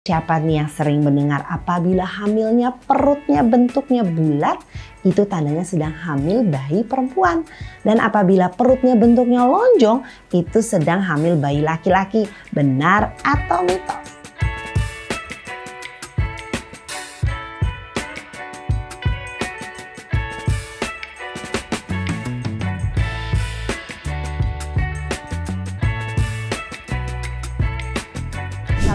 Siapa nih yang sering mendengar apabila hamilnya perutnya bentuknya bulat, itu tandanya sedang hamil bayi perempuan. Dan apabila perutnya bentuknya lonjong, itu sedang hamil bayi laki-laki. Benar atau mitos?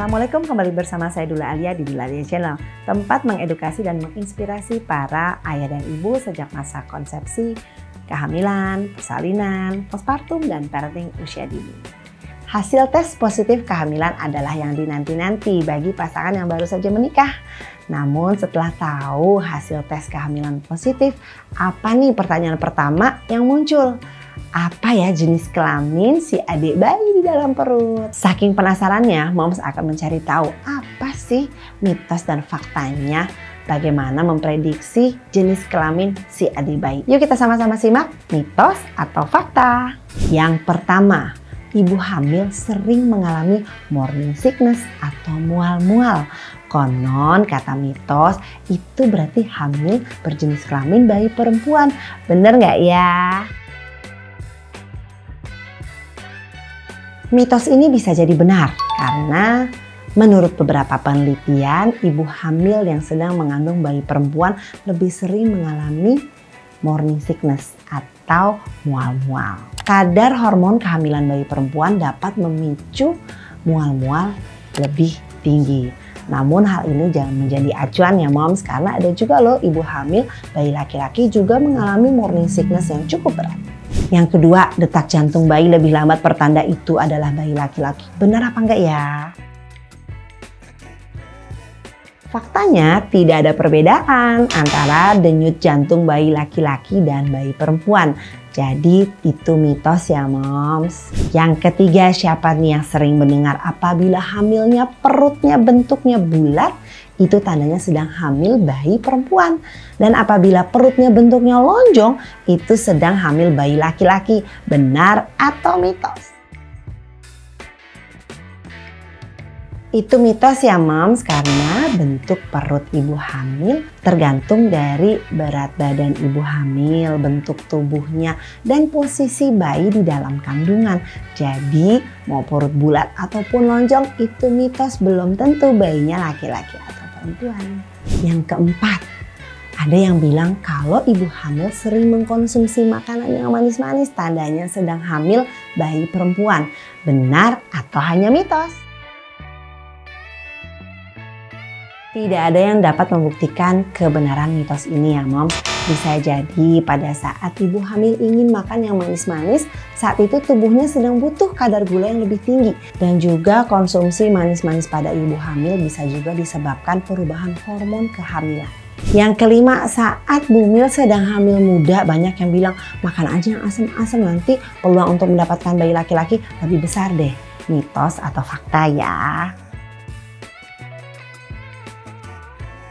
Assalamualaikum, kembali bersama saya Dula Alia di Dula Alia Channel, tempat mengedukasi dan menginspirasi para ayah dan ibu sejak masa konsepsi, kehamilan, persalinan, postpartum, dan parenting usia dini. Hasil tes positif kehamilan adalah yang dinanti-nanti bagi pasangan yang baru saja menikah. Namun setelah tahu hasil tes kehamilan positif, apa nih pertanyaan pertama yang muncul? Apa ya jenis kelamin si adik bayi di dalam perut? Saking penasarannya, moms akan mencari tahu apa sih mitos dan faktanya, bagaimana memprediksi jenis kelamin si adik bayi. Yuk kita sama-sama simak mitos atau fakta. Yang pertama, ibu hamil sering mengalami morning sickness atau mual-mual. Konon kata mitos itu berarti hamil berjenis kelamin bayi perempuan. Bener nggak ya? Mitos ini bisa jadi benar karena menurut beberapa penelitian, ibu hamil yang sedang mengandung bayi perempuan lebih sering mengalami morning sickness atau mual-mual. Kadar hormon kehamilan bayi perempuan dapat memicu mual-mual lebih tinggi. Namun hal ini jangan menjadi acuan ya moms, karena ada juga loh ibu hamil bayi laki-laki juga mengalami morning sickness yang cukup berat. Yang kedua, detak jantung bayi lebih lambat, pertanda itu adalah bayi laki-laki. Benar apa enggak ya? Faktanya tidak ada perbedaan antara denyut jantung bayi laki-laki dan bayi perempuan. Jadi itu mitos ya moms. Yang ketiga, siapa nih yang sering mendengar apabila hamilnya perutnya bentuknya bulat, itu tandanya sedang hamil bayi perempuan. Dan apabila perutnya bentuknya lonjong, itu sedang hamil bayi laki-laki. Benar atau mitos? Itu mitos ya moms, karena bentuk perut ibu hamil tergantung dari berat badan ibu hamil, bentuk tubuhnya, dan posisi bayi di dalam kandungan. Jadi mau perut bulat ataupun lonjong itu mitos, belum tentu bayinya laki-laki atau perempuan. Yang keempat, ada yang bilang kalau ibu hamil sering mengkonsumsi makanan yang manis-manis, tandanya sedang hamil bayi perempuan. Benar atau hanya mitos? Tidak ada yang dapat membuktikan kebenaran mitos ini ya moms. Bisa jadi pada saat ibu hamil ingin makan yang manis-manis, saat itu tubuhnya sedang butuh kadar gula yang lebih tinggi. Dan juga konsumsi manis-manis pada ibu hamil bisa juga disebabkan perubahan hormon kehamilan. Yang kelima, saat bumil sedang hamil muda, banyak yang bilang makan aja yang asam-asam, nanti peluang untuk mendapatkan bayi laki-laki lebih besar deh. Mitos atau fakta ya?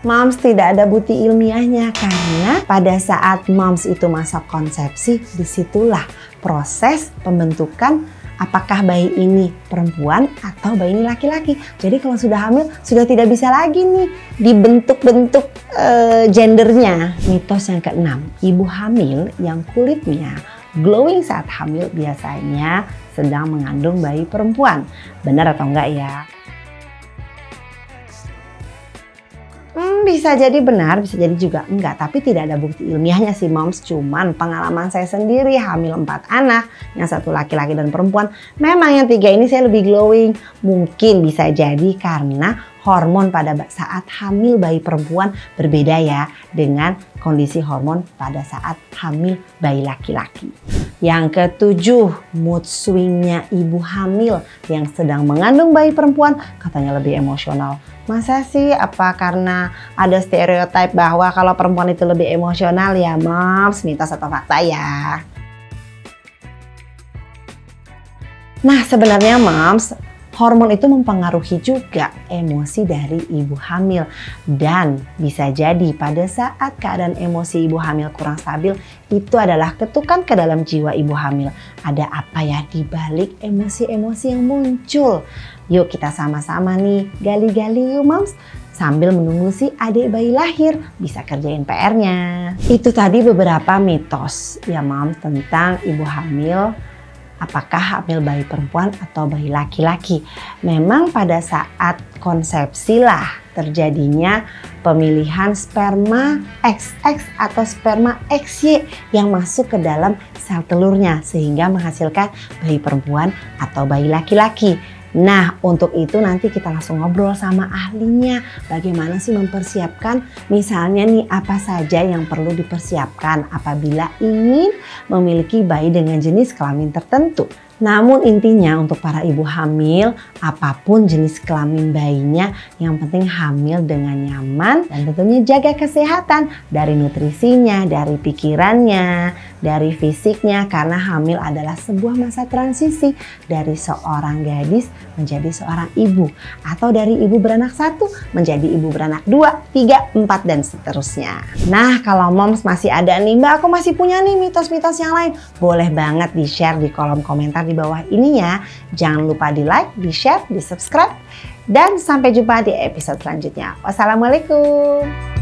Moms, tidak ada bukti ilmiahnya karena pada saat moms itu masa konsepsi, disitulah proses pembentukan apakah bayi ini perempuan atau bayi ini laki-laki. Jadi kalau sudah hamil sudah tidak bisa lagi nih dibentuk-bentuk gendernya. Mitos yang keenam, ibu hamil yang kulitnya glowing saat hamil biasanya sedang mengandung bayi perempuan. Benar atau enggak ya? Bisa jadi benar, bisa jadi juga enggak. Tapi tidak ada bukti ilmiahnya sih moms. Cuman pengalaman saya sendiri hamil 4 anak. Yang 1 laki-laki dan perempuan. Memang yang 3 ini saya lebih glowing. Mungkin bisa jadi karena hormon pada saat hamil bayi perempuan berbeda ya. Dengan kondisi hormon pada saat hamil bayi laki-laki. Yang ketujuh, mood swingnya ibu hamil yang sedang mengandung bayi perempuan katanya lebih emosional. Masa sih? Apa karena ada stereotip bahwa kalau perempuan itu lebih emosional ya moms? Mitos atau fakta ya? Nah sebenarnya moms, Hormon itu mempengaruhi juga emosi dari ibu hamil dan bisa jadi pada saat keadaan emosi ibu hamil kurang stabil itu adalah ketukan ke dalam jiwa ibu hamil. Ada apa ya di balik emosi-emosi yang muncul? Yuk kita sama-sama nih gali-gali yuk moms. Sambil menunggu si adik bayi lahir bisa kerjain PR-nya. Itu tadi beberapa mitos ya moms tentang ibu hamil. Apakah hamil bayi perempuan atau bayi laki-laki? Memang pada saat konsepsi lah terjadinya pemilihan sperma XX atau sperma XY yang masuk ke dalam sel telurnya sehingga menghasilkan bayi perempuan atau bayi laki-laki. Nah, untuk itu nanti kita langsung ngobrol sama ahlinya. Bagaimana sih mempersiapkan? Misalnya nih, apa saja yang perlu dipersiapkan apabila ingin memiliki bayi dengan jenis kelamin tertentu. Namun intinya untuk para ibu hamil, apapun jenis kelamin bayinya, yang penting hamil dengan nyaman dan tentunya jaga kesehatan dari nutrisinya, dari pikirannya, dari fisiknya, karena hamil adalah sebuah masa transisi dari seorang gadis menjadi seorang ibu, atau dari ibu beranak 1 menjadi ibu beranak 2, 3, 4 dan seterusnya. Nah, kalau moms masih ada nih, Mbak aku masih punya nih mitos-mitos yang lain, boleh banget di share di kolom komentar di bawah ini ya. Jangan lupa di like, di share, di subscribe, dan sampai jumpa di episode selanjutnya. Wassalamualaikum.